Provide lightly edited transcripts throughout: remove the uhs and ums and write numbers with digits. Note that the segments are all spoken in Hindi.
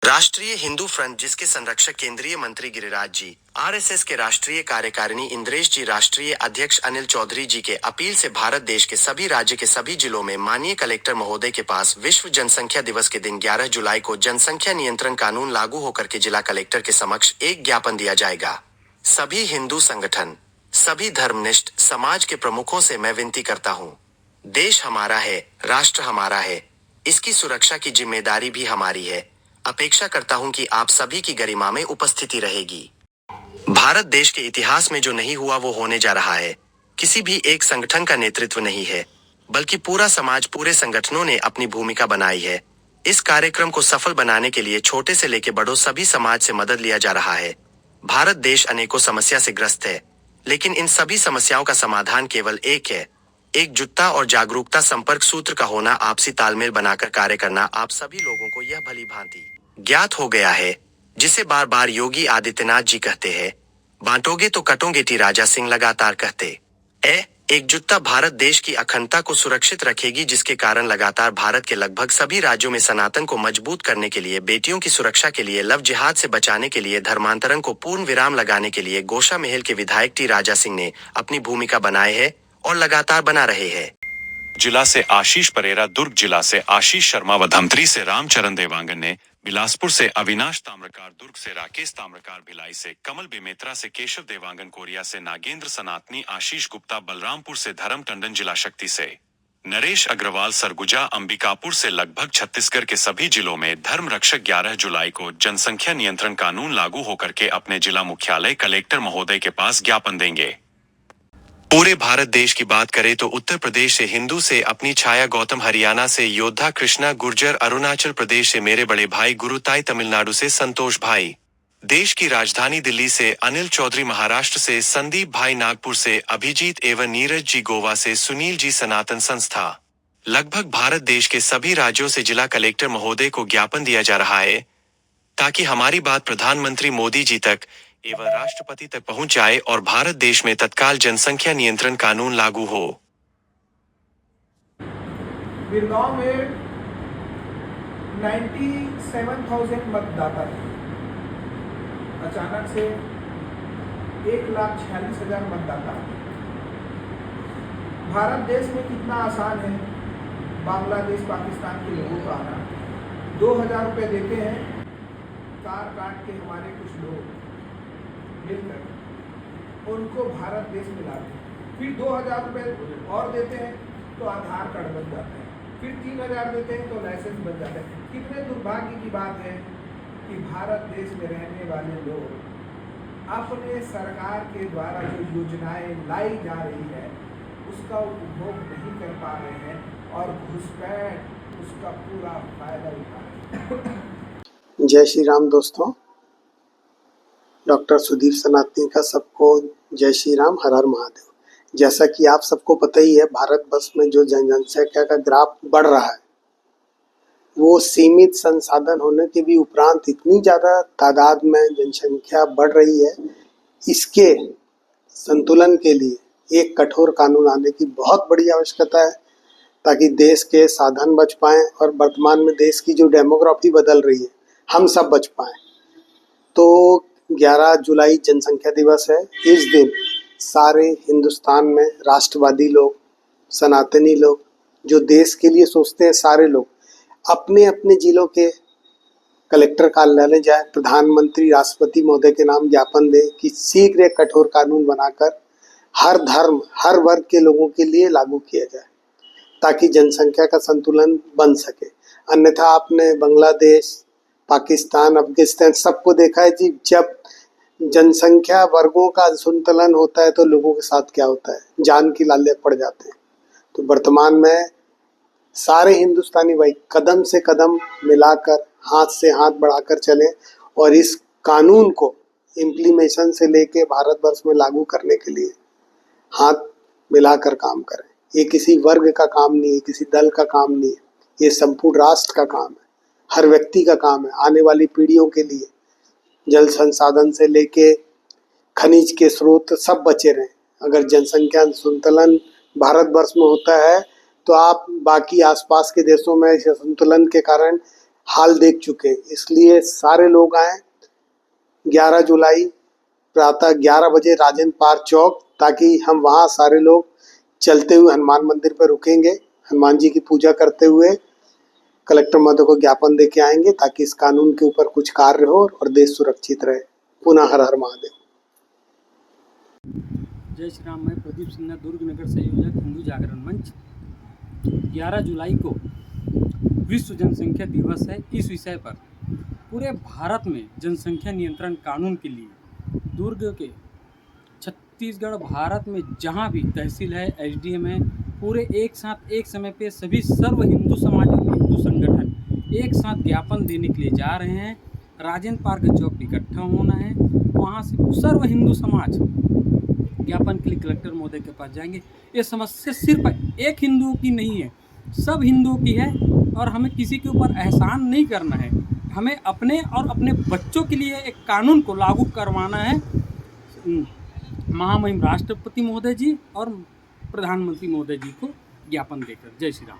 राष्ट्रीय हिंदू फ्रंट, जिसके संरक्षक केंद्रीय मंत्री गिरिराज जी, आरएसएस के राष्ट्रीय कार्यकारिणी इंद्रेश जी, राष्ट्रीय अध्यक्ष अनिल चौधरी जी के अपील से भारत देश के सभी राज्य के सभी जिलों में माननीय कलेक्टर महोदय के पास विश्व जनसंख्या दिवस के दिन 11 जुलाई को जनसंख्या नियंत्रण कानून लागू होकर के जिला कलेक्टर के समक्ष एक ज्ञापन दिया जाएगा। सभी हिंदू संगठन, सभी धर्मनिष्ठ समाज के प्रमुखों से मैं विनती करता हूँ, देश हमारा है, राष्ट्र हमारा है, इसकी सुरक्षा की जिम्मेदारी भी हमारी है। अपेक्षा करता हूं कि आप सभी की गरिमा में उपस्थिति रहेगी। भारत देश के इतिहास में जो नहीं हुआ वो होने जा रहा है। किसी भी एक संगठन का नेतृत्व नहीं है, बल्कि पूरा समाज, पूरे संगठनों ने अपनी भूमिका बनाई है। इस कार्यक्रम को सफल बनाने के लिए छोटे से लेकर बड़ों सभी समाज से मदद लिया जा रहा है। भारत देश अनेकों समस्या से ग्रस्त है, लेकिन इन सभी समस्याओं का समाधान केवल एक है, एकजुटता और जागरूकता, संपर्क सूत्र का होना, आपसी तालमेल बनाकर कार्य करना। आप सभी लोगों को यह भली भांति ज्ञात हो गया है, जिसे बार बार योगी आदित्यनाथ जी कहते हैं, बांटोगे तो कटोगे, टी राजा सिंह लगातार कहते एकजुटता भारत देश की अखंडता को सुरक्षित रखेगी, जिसके कारण लगातार भारत के लगभग सभी राज्यों में सनातन को मजबूत करने के लिए, बेटियों की सुरक्षा के लिए, लव जिहाद से बचाने के लिए, धर्मांतरण को पूर्ण विराम लगाने के लिए गोशा महल के विधायक टी राजा सिंह ने अपनी भूमिका बनाए है और लगातार बना रहे हैं। जिला से आशीष परेरा, दुर्ग जिला से आशीष शर्मा व धमतरी से रामचरण देवांगन ने, बिलासपुर से अविनाश ताम्रकार, दुर्ग से राकेश ताम्रकार, भिलाई से कमल बेमेत्रा, से केशव देवांगन, कोरिया से नागेंद्र सनातनी, आशीष गुप्ता, बलरामपुर से धर्म टंडन, जिला शक्ति से नरेश अग्रवाल, सरगुजा, अंबिकापुर से लगभग छत्तीसगढ़ के सभी जिलों में धर्म रक्षक 11 जुलाई को जनसंख्या नियंत्रण कानून लागू होकर के अपने जिला मुख्यालय कलेक्टर महोदय के पास ज्ञापन देंगे। पूरे भारत देश की बात करें तो उत्तर प्रदेश से हिंदू से अपनी छाया गौतम, हरियाणा से योद्धा कृष्णा गुर्जर, अरुणाचल प्रदेश से मेरे बड़े भाई गुरुताई, तमिलनाडु से संतोष भाई, देश की राजधानी दिल्ली से अनिल चौधरी, महाराष्ट्र से संदीप भाई, नागपुर से अभिजीत एवं नीरज जी, गोवा से सुनील जी, सनातन संस्था, लगभग भारत देश के सभी राज्यों से जिला कलेक्टर महोदय को ज्ञापन दिया जा रहा है, ताकि हमारी बात प्रधानमंत्री मोदी जी तक एवं राष्ट्रपति तक पहुंच जाए और भारत देश में तत्काल जनसंख्या नियंत्रण कानून लागू हो। बिरगांव में 97,000 मतदाता थे, अचानक से 1,46,000 मतदाता। भारत देश में कितना आसान है बांग्लादेश, पाकिस्तान के लोगों का आना। 2,000 रुपये देते हैं, कार काट के हमारे कुछ लोग मिलकर उनको भारत देश में लाते हैं। फिर 2,000 रुपये और देते हैं तो आधार कार्ड बन जाते हैं, फिर 3,000 देते हैं तो लाइसेंस बन जाते हैं। कितने दुर्भाग्य की बात है कि भारत देश में रहने वाले लोग अपने सरकार के द्वारा जो योजनाएं लाई जा रही है उसका उपभोग नहीं कर पा रहे हैं और घुसपैठ उसका पूरा फायदा उठा रहे हैं। जय श्री राम दोस्तों, डॉक्टर सुदीप सनातनी का सबको जय श्री राम, हर हर महादेव। जैसा कि आप सबको पता ही है, भारतवर्ष में जो जनसंख्या का ग्राफ बढ़ रहा है वो सीमित संसाधन होने के भी उपरांत इतनी ज़्यादा तादाद में जनसंख्या बढ़ रही है, इसके संतुलन के लिए एक कठोर कानून आने की बहुत बड़ी आवश्यकता है, ताकि देश के साधन बच पाएँ और वर्तमान में देश की जो डेमोग्राफी बदल रही है हम सब बच पाएँ। तो 11 जुलाई जनसंख्या दिवस है। इस दिन सारे हिंदुस्तान में राष्ट्रवादी लोग, सनातनी लोग, जो देश के लिए सोचते हैं, सारे लोग अपने अपने जिलों के कलेक्टर कार्यालय जाए, प्रधानमंत्री राष्ट्रपति महोदय के नाम ज्ञापन दें कि शीघ्र एक कठोर कानून बनाकर हर धर्म, हर वर्ग के लोगों के लिए लागू किया जाए, ताकि जनसंख्या का संतुलन बन सके। अन्यथा आपने बांग्लादेश, पाकिस्तान, अफगानिस्तान सबको देखा है जी, जब जनसंख्या वर्गों का असंतुलन होता है तो लोगों के साथ क्या होता है, जान की लाले पड़ जाते हैं। तो वर्तमान में सारे हिंदुस्तानी भाई कदम से कदम मिलाकर, हाथ से हाथ बढ़ाकर चलें और इस कानून को इम्प्लीमेशन से लेके भारतवर्ष में लागू करने के लिए हाथ मिलाकर काम करें। ये किसी वर्ग का काम नहीं है, किसी दल का काम नहीं है, ये संपूर्ण राष्ट्र का काम है, हर व्यक्ति का काम है। आने वाली पीढ़ियों के लिए जल संसाधन से लेके खनिज के स्रोत सब बचे रहें। अगर जनसंख्या संतुलन भारतवर्ष में होता है तो आप बाकी आसपास के देशों में इस असंतुलन के कारण हाल देख चुके हैं। इसलिए सारे लोग आए 11 जुलाई प्रातः 11 बजे राजेंद्र पार्क चौक, ताकि हम वहाँ सारे लोग चलते हुए हनुमान मंदिर पर रुकेंगे, हनुमान जी की पूजा करते हुए कलेक्टर महोदय को ज्ञापन दे के आएंगे, ताकि इस कानून के ऊपर कुछ कार्य हो और देश सुरक्षित रहे। पुनः हर हर महादेव। जय श्री राम। मैं प्रदीप सिन्हा, दुर्ग नगर संयोजक, हिंदू जागरण मंच। 11 जुलाई को विश्व जनसंख्या दिवस है। इस विषय पर पूरे भारत में जनसंख्या नियंत्रण कानून के लिए दुर्ग के छत्तीसगढ़ भारत में जहां भी तहसील है, एसडीएम है, पूरे एक साथ एक समय पे सभी सर्व हिंदू समाज और हिंदू संगठन एक साथ ज्ञापन देने के लिए जा रहे हैं। राजेंद्र पार्क चौक पे इकट्ठा होना है। वहाँ से सर्व हिंदू समाज ज्ञापन के लिए कलेक्टर महोदय के पास जाएंगे। ये समस्या सिर्फ एक हिंदुओं की नहीं है, सब हिंदुओं की है और हमें किसी के ऊपर एहसान नहीं करना है। हमें अपने और अपने बच्चों के लिए एक कानून को लागू करवाना है। महामहिम राष्ट्रपति महोदय जी और प्रधानमंत्री महोदय जी को ज्ञापन देकर। जय श्री राम।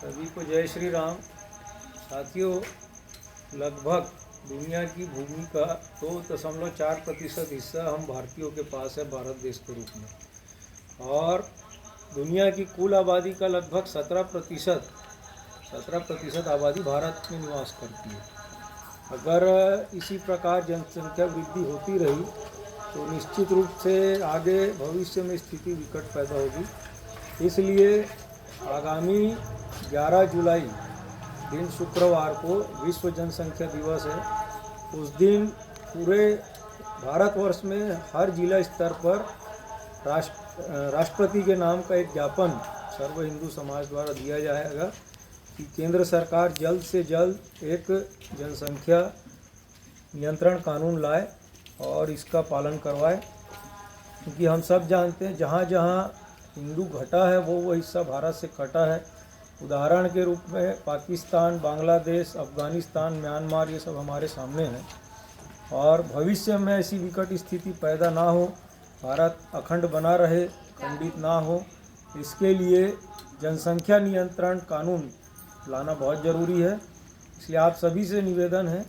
सभी को जय श्री राम। साथियों, लगभग दुनिया की भूमि का 2.4% हिस्सा हम भारतीयों के पास है भारत देश के रूप में, और दुनिया की कुल आबादी का लगभग 17% आबादी भारत में निवास करती है। अगर इसी प्रकार जनसंख्या वृद्धि होती रही तो निश्चित रूप से आगे भविष्य में स्थिति विकट पैदा होगी। इसलिए आगामी 11 जुलाई दिन शुक्रवार को विश्व जनसंख्या दिवस है। उस दिन पूरे भारतवर्ष में हर जिला स्तर पर राष्ट्रपति के नाम का एक ज्ञापन सर्व हिंदू समाज द्वारा दिया जाएगा कि केंद्र सरकार जल्द से जल्द एक जनसंख्या नियंत्रण कानून लाए और इसका पालन करवाए, क्योंकि हम सब जानते हैं जहाँ जहाँ हिंदू घटा है वो हिस्सा भारत से कटा है। उदाहरण के रूप में पाकिस्तान, बांग्लादेश, अफ़गानिस्तान, म्यांमार, ये सब हमारे सामने हैं। और भविष्य में ऐसी विकट स्थिति पैदा ना हो, भारत अखंड बना रहे, खंडित ना हो, इसके लिए जनसंख्या नियंत्रण कानून लाना बहुत ज़रूरी है। इसलिए आप सभी से निवेदन है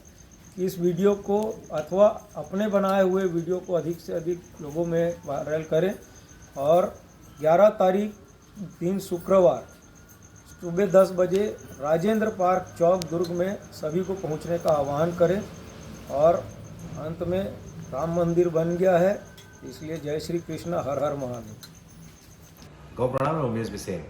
कि इस वीडियो को अथवा अपने बनाए हुए वीडियो को अधिक से अधिक लोगों में वायरल करें और 11 तारीख दिन शुक्रवार सुबह 10 बजे राजेंद्र पार्क चौक दुर्ग में सभी को पहुंचने का आह्वान करें। और अंत में राम मंदिर बन गया है, इसलिए जय श्री कृष्ण, हर हर महादेव। गौ प्रणाम। उमेश बिसेन।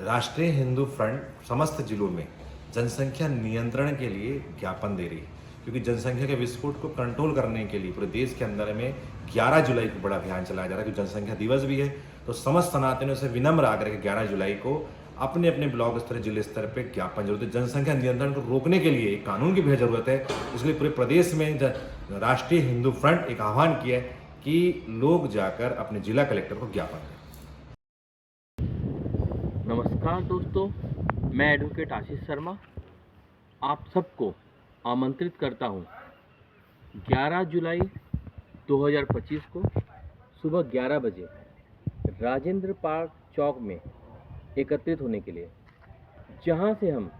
राष्ट्रीय हिंदू फ्रंट समस्त जिलों में जनसंख्या नियंत्रण के लिए ज्ञापन दे रही है, क्योंकि जनसंख्या के विस्फोट को कंट्रोल करने के लिए पूरे देश के अंदर में 11 जुलाई को बड़ा अभियान चलाया जा रहा है, क्योंकि जनसंख्या दिवस भी है। तो समस्त सनातनियों से विनम्र आग्रह है कि 11 जुलाई को अपने अपने ब्लॉक स्तर, जिले स्तर पे ज्ञापन जरूरत है। जनसंख्या नियंत्रण को रोकने के लिए एक कानून की भी जरूरत है। इसलिए पूरे प्रदेश में राष्ट्रीय हिंदू फ्रंट एक आह्वान किया है कि लोग जाकर अपने जिला कलेक्टर को ज्ञापन दें। नमस्कार दोस्तों, मैं एडवोकेट आशीष शर्मा आप सबको आमंत्रित करता हूं 11 जुलाई 2025 को सुबह 11 बजे राजेंद्र पार्क चौक में एकत्रित होने के लिए, जहां से हम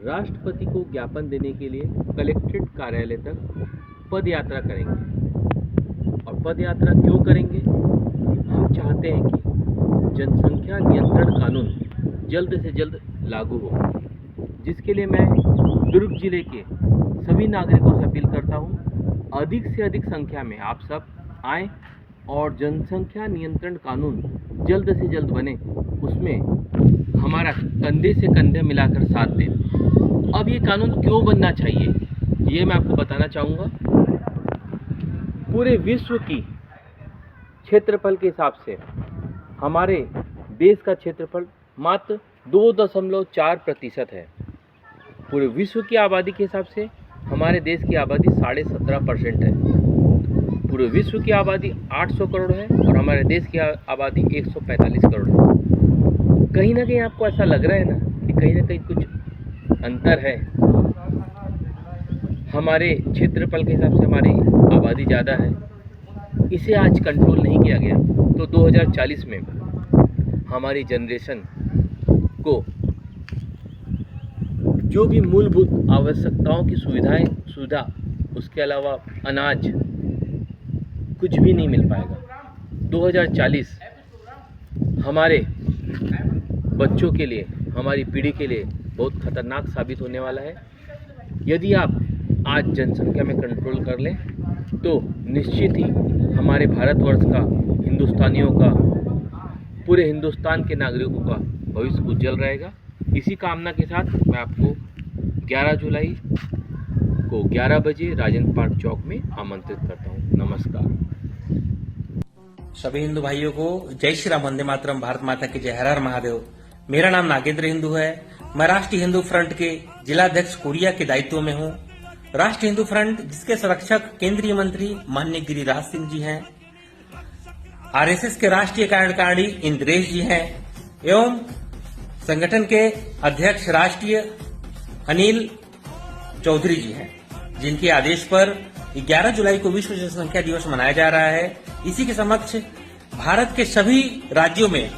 राष्ट्रपति को ज्ञापन देने के लिए कलेक्ट्रेट कार्यालय तक पद यात्रा करेंगे। और पद यात्रा क्यों करेंगे? हम चाहते हैं कि जनसंख्या नियंत्रण कानून जल्द से जल्द लागू हो, जिसके लिए मैं दुर्ग जिले के सभी नागरिकों से अपील करता हूं, अधिक से अधिक संख्या में आप सब आएं और जनसंख्या नियंत्रण कानून जल्द से जल्द बने, उसमें हमारा कंधे से कंधे मिलाकर साथ दें। अब ये कानून क्यों बनना चाहिए, ये मैं आपको बताना चाहूँगा। पूरे विश्व की क्षेत्रफल के हिसाब से हमारे देश का क्षेत्रफल मात्र 2.4% है। पूरे विश्व की आबादी के हिसाब से हमारे देश की आबादी 17.5% है। पूरे विश्व की आबादी 800 करोड़ है और हमारे देश की आबादी 145 करोड़ है। कहीं ना कहीं आपको ऐसा लग रहा है ना कि कहीं ना कहीं कुछ अंतर है। हमारे क्षेत्रफल के हिसाब से हमारी आबादी ज़्यादा है, इसे आज कंट्रोल नहीं किया गया तो 2040 में हमारी जनरेशन को जो भी मूलभूत आवश्यकताओं की सुविधा, उसके अलावा अनाज, कुछ भी नहीं मिल पाएगा। 2040 हमारे बच्चों के लिए, हमारी पीढ़ी के लिए बहुत खतरनाक साबित होने वाला है। यदि आप आज जनसंख्या में कंट्रोल कर लें तो निश्चित ही हमारे भारतवर्ष का, हिंदुस्तानियों का, पूरे हिंदुस्तान के नागरिकों का भविष्य उज्जवल रहेगा। इसी कामना के साथ मैं आपको 11 जुलाई को 11 बजे राजेंद्र पार्क चौक में आमंत्रित करता हूँ। नमस्कार। सभी हिंदू भाइयों को जय श्री राम, वंदे मातरम, भारत माता की जय, हर हर महादेव। मेरा नाम नागेंद्र हिंदू है। मैं राष्ट्रीय हिंदू फ्रंट के जिलाध्यक्ष कोरिया के दायित्व में हूं। राष्ट्रीय हिंदू फ्रंट जिसके संरक्षक केंद्रीय मंत्री माननीय गिरिराज सिंह जी हैं, आरएसएस के राष्ट्रीय कार्यकारिणी इंद्रेश जी हैं एवं संगठन के अध्यक्ष राष्ट्रीय अनिल चौधरी जी हैं, जिनके आदेश पर 11 जुलाई को विश्व जनसंख्या दिवस मनाया जा रहा है। इसी के समक्ष भारत के सभी राज्यों में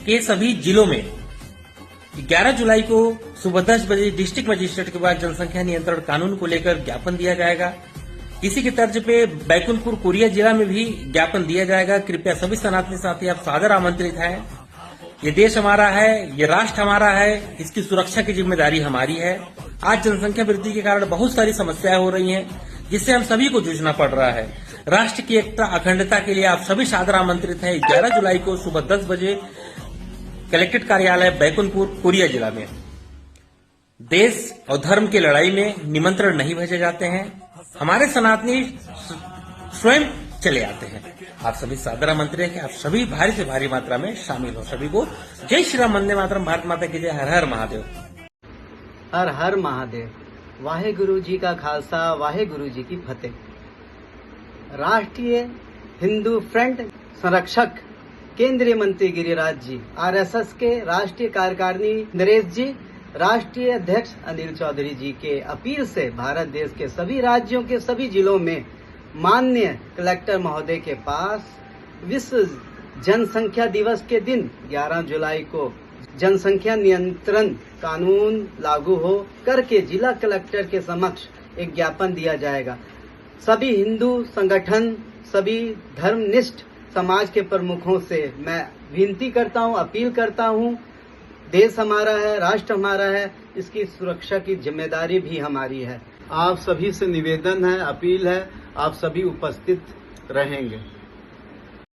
के सभी जिलों में 11 जुलाई को सुबह 10 बजे डिस्ट्रिक्ट मजिस्ट्रेट के पास जनसंख्या नियंत्रण कानून को लेकर ज्ञापन दिया जाएगा। इसी के तर्ज पे बैकुंठपुर कोरिया जिला में भी ज्ञापन दिया जाएगा। कृपया सभी सनातनी साथी आप सादर आमंत्रित हैं। ये देश हमारा है, ये राष्ट्र हमारा है, इसकी सुरक्षा की जिम्मेदारी हमारी है। आज जनसंख्या वृद्धि के कारण बहुत सारी समस्याएं हो रही हैं, जिससे हम सभी को जूझना पड़ रहा है। राष्ट्र की एकता, अखंडता के लिए आप सभी सादर आमंत्रित हैं 11 जुलाई को सुबह 10 बजे कलेक्ट्रेट कार्यालय बैकुंठपुर कोरिया जिला में। देश और धर्म की लड़ाई में निमंत्रण नहीं भेजे जाते हैं, हमारे सनातनी स्वयं चले आते हैं। आप सभी सादर आमंत्रित हैं कि आप सभी भारी से भारी मात्रा में शामिल हो। सभी को जय श्री राम, वंदे मातरम, भारत माता की जय, हर हर महादेव। हर हर महादेव। वाहे गुरु जी का खालसा, वाहे गुरु जी की फतेह। राष्ट्रीय हिंदू फ्रंट संरक्षक केंद्रीय मंत्री गिरिराज जी, आरएसएस के राष्ट्रीय कार्यकारिणी नरेश जी, राष्ट्रीय अध्यक्ष अनिल चौधरी जी के अपील से भारत देश के सभी राज्यों के सभी जिलों में माननीय कलेक्टर महोदय के पास विश्व जनसंख्या दिवस के दिन 11 जुलाई को जनसंख्या नियंत्रण कानून लागू हो करके जिला कलेक्टर के समक्ष एक ज्ञापन दिया जाएगा। सभी हिंदू संगठन, सभी धर्मनिष्ठ समाज के प्रमुखों से मैं विनती करता हूं, अपील करता हूं, देश हमारा है, राष्ट्र हमारा है, इसकी सुरक्षा की जिम्मेदारी भी हमारी है। आप सभी से निवेदन है, अपील है, आप सभी उपस्थित रहेंगे।